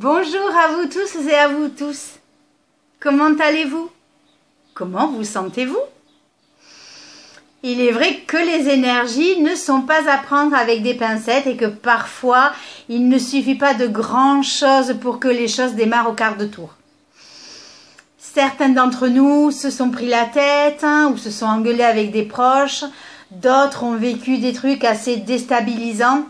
Bonjour à vous tous et à vous tous. Comment allez-vous? Comment vous sentez-vous? Il est vrai que les énergies ne sont pas à prendre avec des pincettes et que parfois, il ne suffit pas de grand-chose pour que les choses démarrent au quart de tour. Certains d'entre nous se sont pris la tête ou se sont engueulés avec des proches. D'autres ont vécu des trucs assez déstabilisants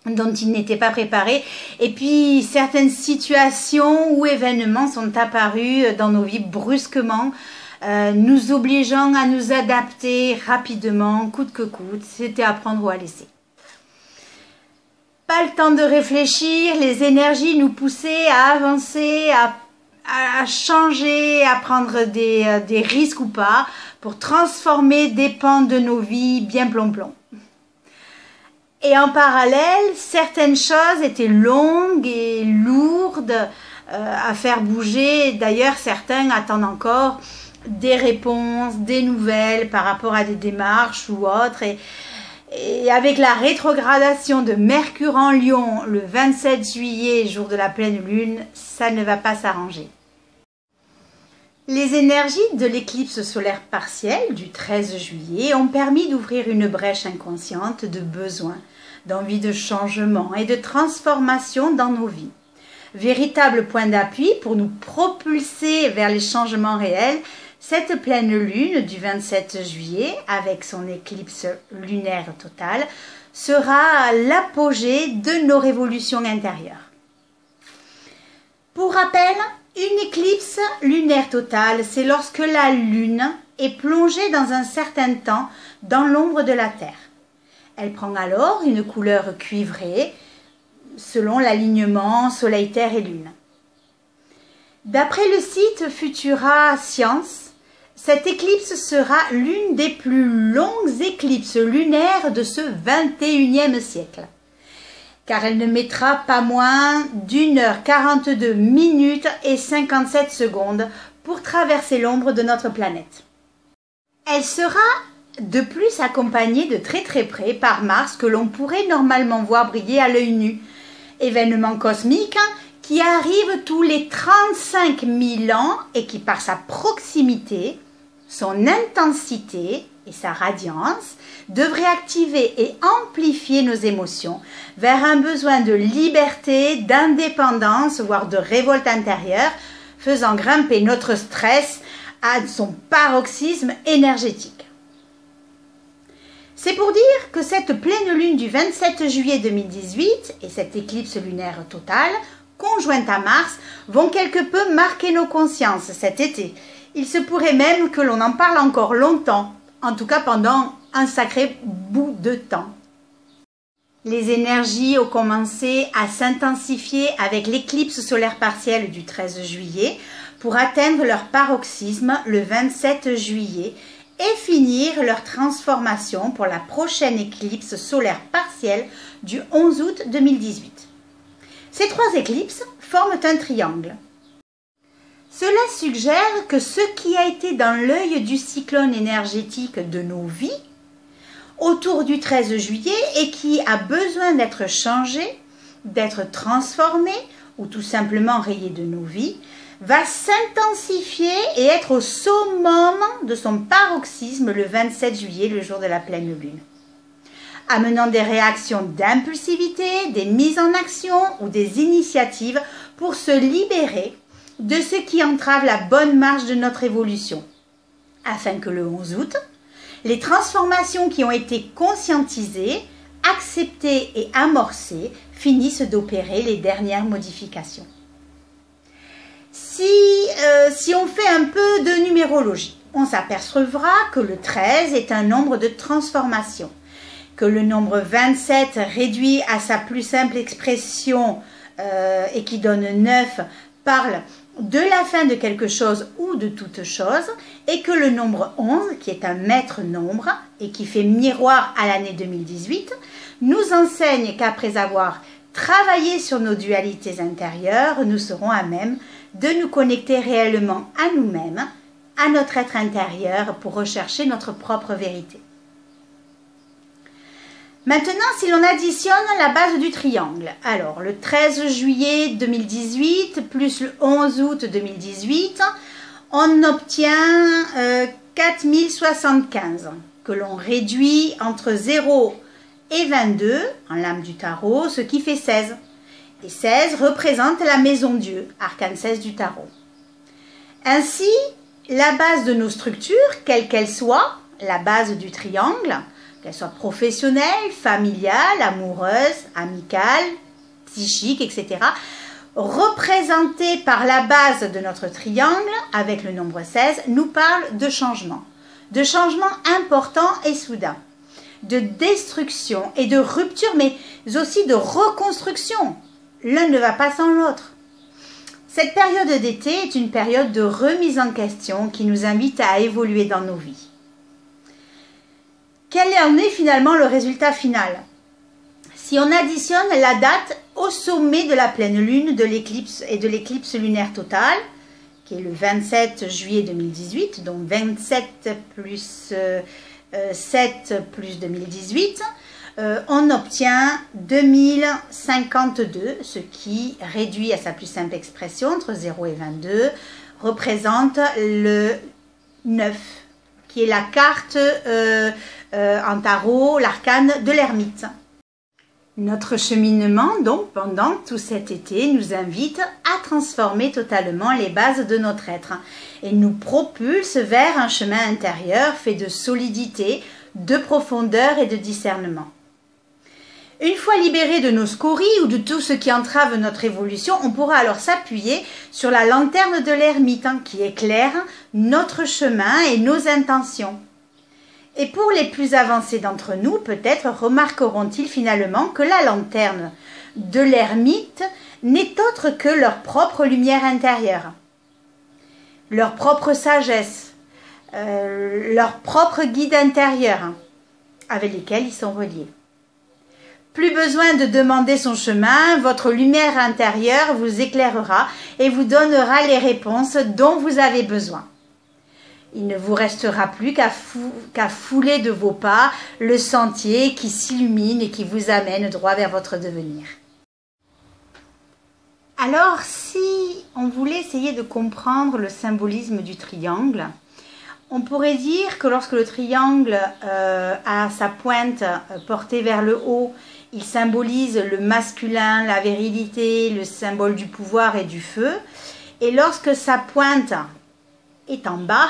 dont ils n'étaient pas préparés. Et puis, certaines situations ou événements sont apparus dans nos vies brusquement, nous obligeant à nous adapter rapidement, coûte que coûte. C'était à prendre ou à laisser. Pas le temps de réfléchir, les énergies nous poussaient à avancer, à changer, à prendre des risques ou pas, pour transformer des pans de nos vies bien plomb-plomb. Et en parallèle, certaines choses étaient longues et lourdes à faire bouger. D'ailleurs, certains attendent encore des réponses, des nouvelles par rapport à des démarches ou autres. Et avec la rétrogradation de Mercure en Lion le 27 juillet, jour de la pleine lune, ça ne va pas s'arranger. Les énergies de l'éclipse solaire partielle du 13 juillet ont permis d'ouvrir une brèche inconsciente de besoin, d'envie de changement et de transformation dans nos vies. Véritable point d'appui pour nous propulser vers les changements réels, cette pleine lune du 27 juillet, avec son éclipse lunaire totale, sera l'apogée de nos révolutions intérieures. Pour rappel, une éclipse lunaire totale, c'est lorsque la lune est plongée dans un certain temps dans l'ombre de la Terre. Elle prend alors une couleur cuivrée selon l'alignement Soleil, Terre et Lune. D'après le site Futura Science, cette éclipse sera l'une des plus longues éclipses lunaires de ce 21e siècle, car elle ne mettra pas moins d'1h42 minutes et 57 secondes pour traverser l'ombre de notre planète. Elle sera de plus accompagnée de très près par Mars que l'on pourrait normalement voir briller à l'œil nu, événement cosmique qui arrive tous les 35 000 ans et qui par sa proximité, son intensité et sa radiance devrait activer et amplifier nos émotions vers un besoin de liberté, d'indépendance, voire de révolte intérieure, faisant grimper notre stress à son paroxysme énergétique. C'est pour dire que cette pleine lune du 27 juillet 2018 et cette éclipse lunaire totale, conjointe à Mars, vont quelque peu marquer nos consciences cet été. Il se pourrait même que l'on en parle encore longtemps, en tout cas pendant un sacré bout de temps. Les énergies ont commencé à s'intensifier avec l'éclipse solaire partielle du 13 juillet pour atteindre leur paroxysme le 27 juillet et finir leur transformation pour la prochaine éclipse solaire partielle du 11 août 2018. Ces trois éclipses forment un triangle. Cela suggère que ce qui a été dans l'œil du cyclone énergétique de nos vies autour du 13 juillet et qui a besoin d'être changé, d'être transformé ou tout simplement rayé de nos vies, va s'intensifier et être au summum de son paroxysme le 27 juillet, le jour de la pleine lune, amenant des réactions d'impulsivité, des mises en action ou des initiatives pour se libérer de ce qui entrave la bonne marche de notre évolution, afin que le 11 août, les transformations qui ont été conscientisées, acceptées et amorcées finissent d'opérer les dernières modifications. Si on fait un peu de numérologie, on s'apercevra que le 13 est un nombre de transformation, que le nombre 27 réduit à sa plus simple expression et qui donne 9 parle de la fin de quelque chose ou de toute chose, et que le nombre 11, qui est un maître nombre et qui fait miroir à l'année 2018, nous enseigne qu'après avoir travaillé sur nos dualités intérieures, nous serons à même de nous connecter réellement à nous-mêmes, à notre être intérieur pour rechercher notre propre vérité. Maintenant, si l'on additionne la base du triangle, alors le 13 juillet 2018 plus le 11 août 2018, on obtient 4075 que l'on réduit entre 0 et 22 en lame du tarot, ce qui fait 16. Et 16 représente la maison Dieu, arcane 16 du tarot. Ainsi, la base de nos structures, quelle qu'elle soit, la base du triangle, qu'elle soit professionnelle, familiale, amoureuse, amicale, psychique, etc., représentée par la base de notre triangle, avec le nombre 16, nous parle de changement importants et soudains, de destruction et de rupture, mais aussi de reconstruction. L'un ne va pas sans l'autre. Cette période d'été est une période de remise en question qui nous invite à évoluer dans nos vies. Quel en est finalement le résultat final? Si on additionne la date au sommet de la pleine lune de l'éclipse et de l'éclipse lunaire totale, qui est le 27 juillet 2018, donc 27 plus 7 plus 2018, on obtient 2052, ce qui, réduit à sa plus simple expression, entre 0 et 22, représente le 9, qui est la carte en tarot, l'arcane de l'ermite. Notre cheminement, donc, pendant tout cet été, nous invite à transformer totalement les bases de notre être et nous propulse vers un chemin intérieur fait de solidité, de profondeur et de discernement. Une fois libérés de nos scories ou de tout ce qui entrave notre évolution, on pourra alors s'appuyer sur la lanterne de l'ermite qui éclaire notre chemin et nos intentions. Et pour les plus avancés d'entre nous, peut-être remarqueront-ils finalement que la lanterne de l'ermite n'est autre que leur propre lumière intérieure, leur propre sagesse, leur propre guide intérieur avec lesquels ils sont reliés. Plus besoin de demander son chemin, votre lumière intérieure vous éclairera et vous donnera les réponses dont vous avez besoin. Il ne vous restera plus qu'à fouler de vos pas le sentier qui s'illumine et qui vous amène droit vers votre devenir. Alors, si on voulait essayer de comprendre le symbolisme du triangle, on pourrait dire que lorsque le triangle a sa pointe portée vers le haut, il symbolise le masculin, la virilité, le symbole du pouvoir et du feu. Et lorsque sa pointe est en bas,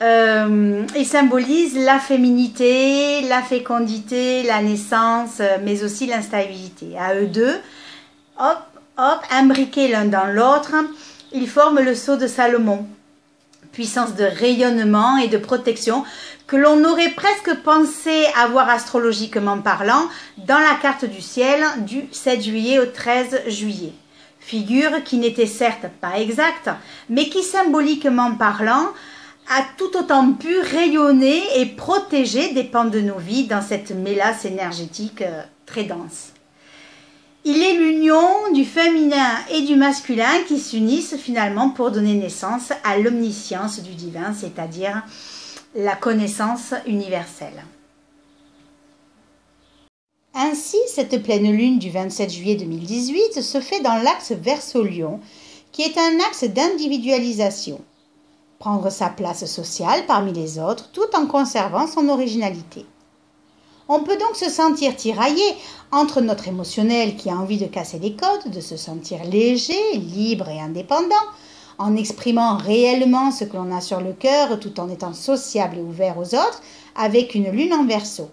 il symbolise la féminité, la fécondité, la naissance, mais aussi l'instabilité. À eux deux, hop, hop, imbriqués l'un dans l'autre, ils forment le sceau de Salomon. Puissance de rayonnement et de protection que l'on aurait presque pensé avoir astrologiquement parlant dans la carte du ciel du 7 juillet au 13 juillet. Figure qui n'était certes pas exacte, mais qui symboliquement parlant a tout autant pu rayonner et protéger des pans de nos vies dans cette mélasse énergétique très dense. Il est l'union du féminin et du masculin qui s'unissent finalement pour donner naissance à l'omniscience du divin, c'est-à-dire la connaissance universelle. Ainsi, cette pleine lune du 27 juillet 2018 se fait dans l'axe Verseau-Lion, qui est un axe d'individualisation. Prendre sa place sociale parmi les autres tout en conservant son originalité. On peut donc se sentir tiraillé entre notre émotionnel qui a envie de casser les codes, de se sentir léger, libre et indépendant, en exprimant réellement ce que l'on a sur le cœur tout en étant sociable et ouvert aux autres avec une lune en Verseau.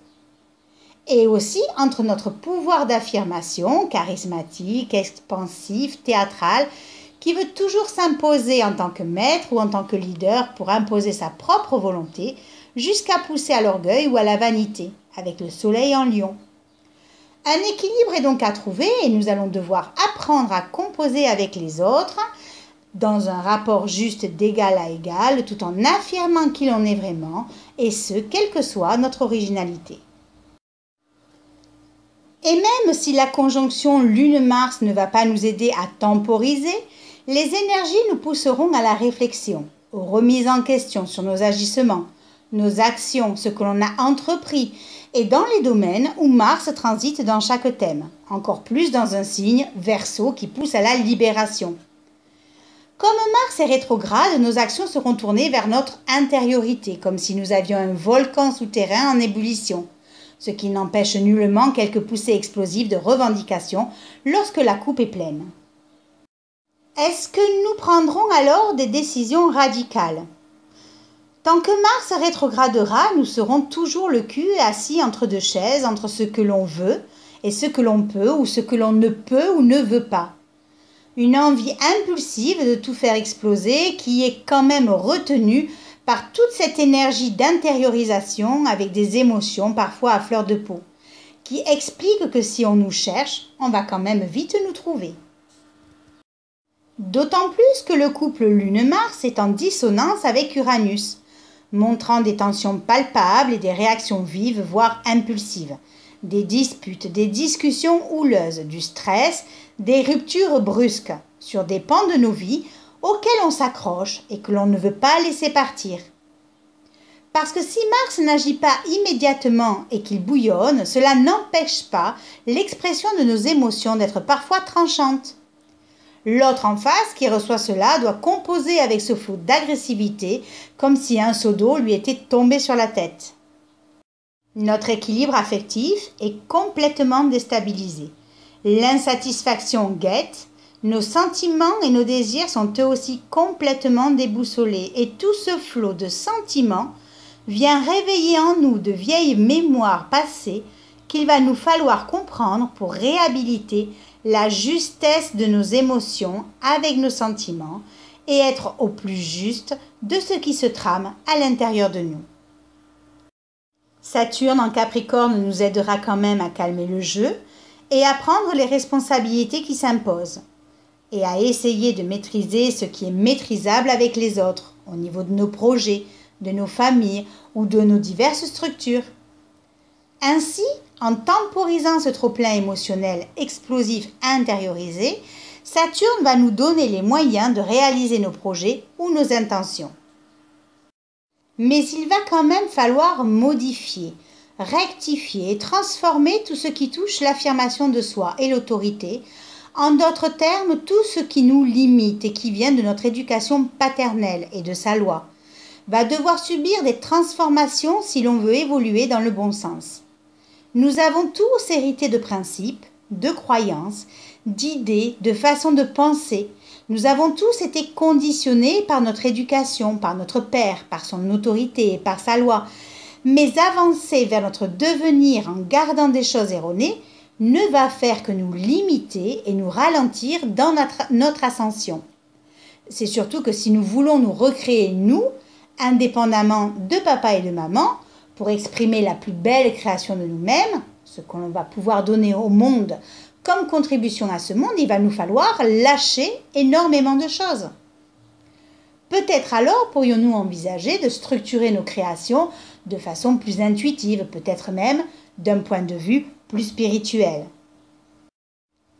Et aussi entre notre pouvoir d'affirmation, charismatique, expansif, théâtral, qui veut toujours s'imposer en tant que maître ou en tant que leader pour imposer sa propre volonté jusqu'à pousser à l'orgueil ou à la vanité, avec le soleil en Lion. Un équilibre est donc à trouver et nous allons devoir apprendre à composer avec les autres dans un rapport juste d'égal à égal tout en affirmant qui l'on est vraiment et ce, quelle que soit notre originalité. Et même si la conjonction Lune-Mars ne va pas nous aider à temporiser, les énergies nous pousseront à la réflexion, aux remises en question sur nos agissements, nos actions, ce que l'on a entrepris, et dans les domaines où Mars transite dans chaque thème, encore plus dans un signe Verseau qui pousse à la libération. Comme Mars est rétrograde, nos actions seront tournées vers notre intériorité, comme si nous avions un volcan souterrain en ébullition, ce qui n'empêche nullement quelques poussées explosives de revendication lorsque la coupe est pleine. Est-ce que nous prendrons alors des décisions radicales ? Tant que Mars rétrogradera, nous serons toujours le cul assis entre deux chaises, entre ce que l'on veut et ce que l'on peut ou ce que l'on ne peut ou ne veut pas. Une envie impulsive de tout faire exploser qui est quand même retenue par toute cette énergie d'intériorisation avec des émotions parfois à fleur de peau, qui explique que si on nous cherche, on va quand même vite nous trouver. D'autant plus que le couple Lune-Mars est en dissonance avec Uranus, montrant des tensions palpables et des réactions vives, voire impulsives, des disputes, des discussions houleuses, du stress, des ruptures brusques sur des pans de nos vies auxquels on s'accroche et que l'on ne veut pas laisser partir. Parce que si Mars n'agit pas immédiatement et qu'il bouillonne, cela n'empêche pas l'expression de nos émotions d'être parfois tranchantes. L'autre en face qui reçoit cela doit composer avec ce flot d'agressivité comme si un seau d'eau lui était tombé sur la tête. Notre équilibre affectif est complètement déstabilisé. L'insatisfaction guette, nos sentiments et nos désirs sont eux aussi complètement déboussolés et tout ce flot de sentiments vient réveiller en nous de vieilles mémoires passées qu'il va nous falloir comprendre pour réhabiliter la justesse de nos émotions avec nos sentiments et être au plus juste de ce qui se trame à l'intérieur de nous. Saturne en Capricorne nous aidera quand même à calmer le jeu et à prendre les responsabilités qui s'imposent et à essayer de maîtriser ce qui est maîtrisable avec les autres au niveau de nos projets, de nos familles ou de nos diverses structures. Ainsi, en temporisant ce trop-plein émotionnel explosif intériorisé, Saturne va nous donner les moyens de réaliser nos projets ou nos intentions. Mais il va quand même falloir modifier, rectifier et transformer tout ce qui touche l'affirmation de soi et l'autorité, en d'autres termes, tout ce qui nous limite et qui vient de notre éducation paternelle et de sa loi, va devoir subir des transformations si l'on veut évoluer dans le bon sens. Nous avons tous hérité de principes, de croyances, d'idées, de façons de penser. Nous avons tous été conditionnés par notre éducation, par notre père, par son autorité et par sa loi. Mais avancer vers notre devenir en gardant des choses erronées ne va faire que nous limiter et nous ralentir dans notre ascension. C'est surtout que si nous voulons nous recréer nous, indépendamment de papa et de maman, pour exprimer la plus belle création de nous-mêmes, ce qu'on va pouvoir donner au monde comme contribution à ce monde, il va nous falloir lâcher énormément de choses. Peut-être alors pourrions-nous envisager de structurer nos créations de façon plus intuitive, peut-être même d'un point de vue plus spirituel.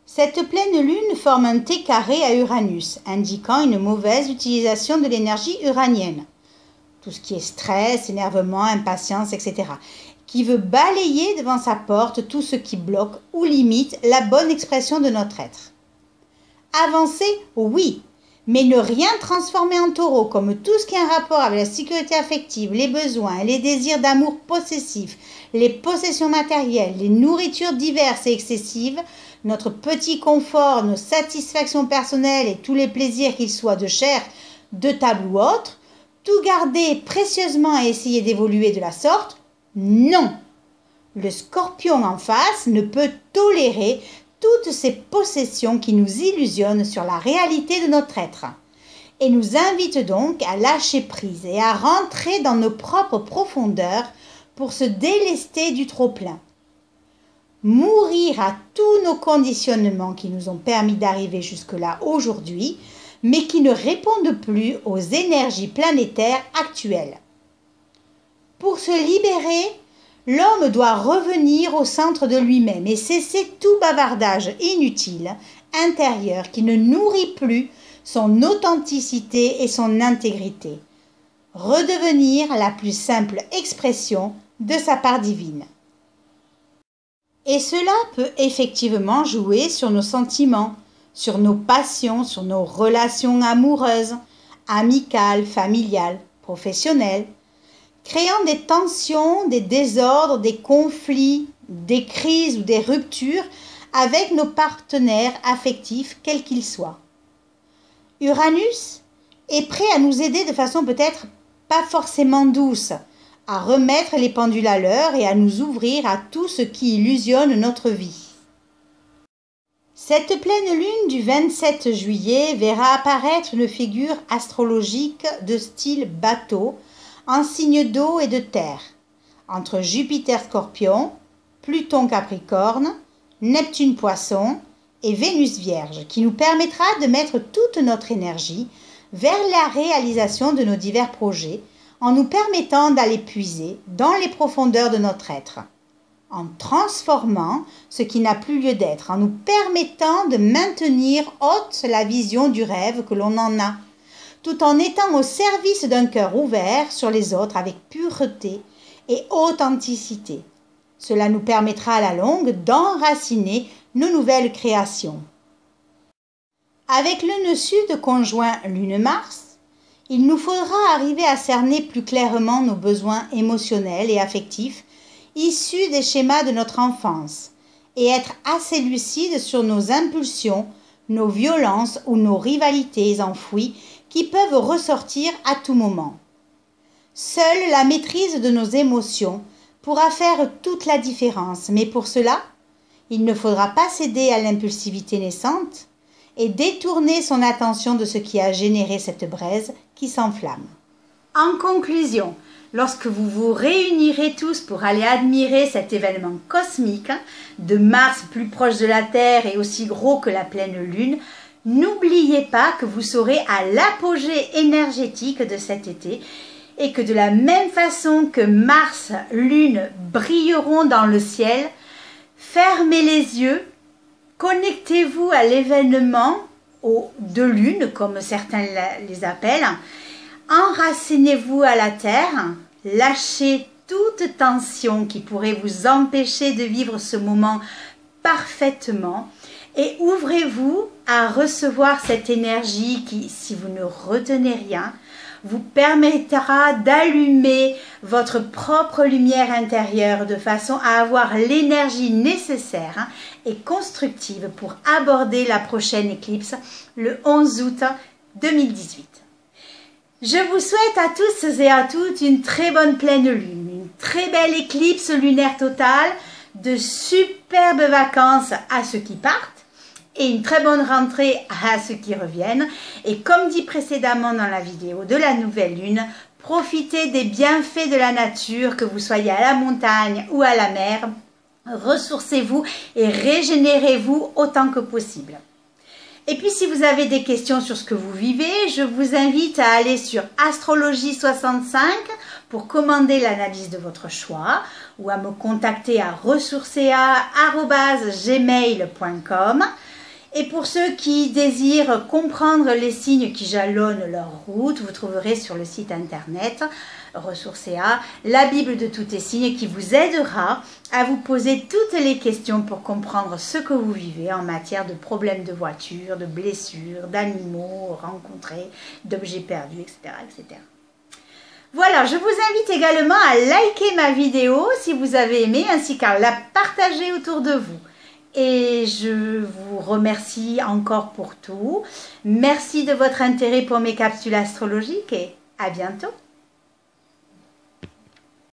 Cette pleine lune forme un T carré à Uranus, indiquant une mauvaise utilisation de l'énergie uranienne. Tout ce qui est stress, énervement, impatience, etc., qui veut balayer devant sa porte tout ce qui bloque ou limite la bonne expression de notre être. Avancer, oui, mais ne rien transformer en taureau, comme tout ce qui a un rapport avec la sécurité affective, les besoins, les désirs d'amour possessif, les possessions matérielles, les nourritures diverses et excessives, notre petit confort, nos satisfactions personnelles et tous les plaisirs qu'ils soient de chair, de table ou autre, tout garder précieusement et essayer d'évoluer de la sorte, non. Le Scorpion en face ne peut tolérer toutes ces possessions qui nous illusionnent sur la réalité de notre être et nous invite donc à lâcher prise et à rentrer dans nos propres profondeurs pour se délester du trop-plein. Mourir à tous nos conditionnements qui nous ont permis d'arriver jusque-là aujourd'hui, mais qui ne répondent plus aux énergies planétaires actuelles. Pour se libérer, l'homme doit revenir au centre de lui-même et cesser tout bavardage inutile, intérieur, qui ne nourrit plus son authenticité et son intégrité. redevenir la plus simple expression de sa part divine. Et cela peut effectivement jouer sur nos sentiments, sur nos passions, sur nos relations amoureuses, amicales, familiales, professionnelles, créant des tensions, des désordres, des conflits, des crises ou des ruptures avec nos partenaires affectifs, quels qu'ils soient. Uranus est prêt à nous aider de façon peut-être pas forcément douce, à remettre les pendules à l'heure et à nous ouvrir à tout ce qui illusionne notre vie. Cette pleine lune du 27 juillet verra apparaître une figure astrologique de style bateau, en signe d'eau et de terre, entre Jupiter Scorpion, Pluton Capricorne, Neptune Poisson et Vénus Vierge, qui nous permettra de mettre toute notre énergie vers la réalisation de nos divers projets, en nous permettant d'aller puiser dans les profondeurs de notre être, en transformant ce qui n'a plus lieu d'être, en nous permettant de maintenir haute la vision du rêve que l'on en a, tout en étant au service d'un cœur ouvert sur les autres avec pureté et authenticité. Cela nous permettra à la longue d'enraciner nos nouvelles créations. Avec le nœud sud conjoint Lune-Mars, il nous faudra arriver à cerner plus clairement nos besoins émotionnels et affectifs issus des schémas de notre enfance et être assez lucide sur nos impulsions, nos violences ou nos rivalités enfouies qui peuvent ressortir à tout moment. Seule la maîtrise de nos émotions pourra faire toute la différence, mais pour cela, il ne faudra pas céder à l'impulsivité naissante et détourner son attention de ce qui a généré cette braise qui s'enflamme. En conclusion, lorsque vous vous réunirez tous pour aller admirer cet événement cosmique, de Mars plus proche de la Terre et aussi gros que la pleine lune, n'oubliez pas que vous serez à l'apogée énergétique de cet été et que de la même façon que Mars, Lune brilleront dans le ciel, fermez les yeux, connectez-vous à l'événement aux deux lunes, comme certains les appellent, enracinez-vous à la terre, lâchez toute tension qui pourrait vous empêcher de vivre ce moment parfaitement et ouvrez-vous à recevoir cette énergie qui, si vous ne retenez rien, vous permettra d'allumer votre propre lumière intérieure de façon à avoir l'énergie nécessaire et constructive pour aborder la prochaine éclipse le 11 août 2018. Je vous souhaite à tous et à toutes une très bonne pleine lune, une très belle éclipse lunaire totale, de superbes vacances à ceux qui partent et une très bonne rentrée à ceux qui reviennent. Et comme dit précédemment dans la vidéo de la nouvelle lune, profitez des bienfaits de la nature, que vous soyez à la montagne ou à la mer. Ressourcez-vous et régénérez-vous autant que possible. Et puis si vous avez des questions sur ce que vous vivez, je vous invite à aller sur Astrologie 65 pour commander l'analyse de votre choix ou à me contacter à ressourcea@gmail.com. Et pour ceux qui désirent comprendre les signes qui jalonnent leur route, vous trouverez sur le site internet Ressourcea la Bible de tous les signes qui vous aidera à vous poser toutes les questions pour comprendre ce que vous vivez en matière de problèmes de voiture, de blessures, d'animaux rencontrés, d'objets perdus, etc., etc. Voilà, je vous invite également à liker ma vidéo si vous avez aimé, ainsi qu'à la partager autour de vous. Et je vous remercie encore pour tout. Merci de votre intérêt pour mes capsules astrologiques et à bientôt.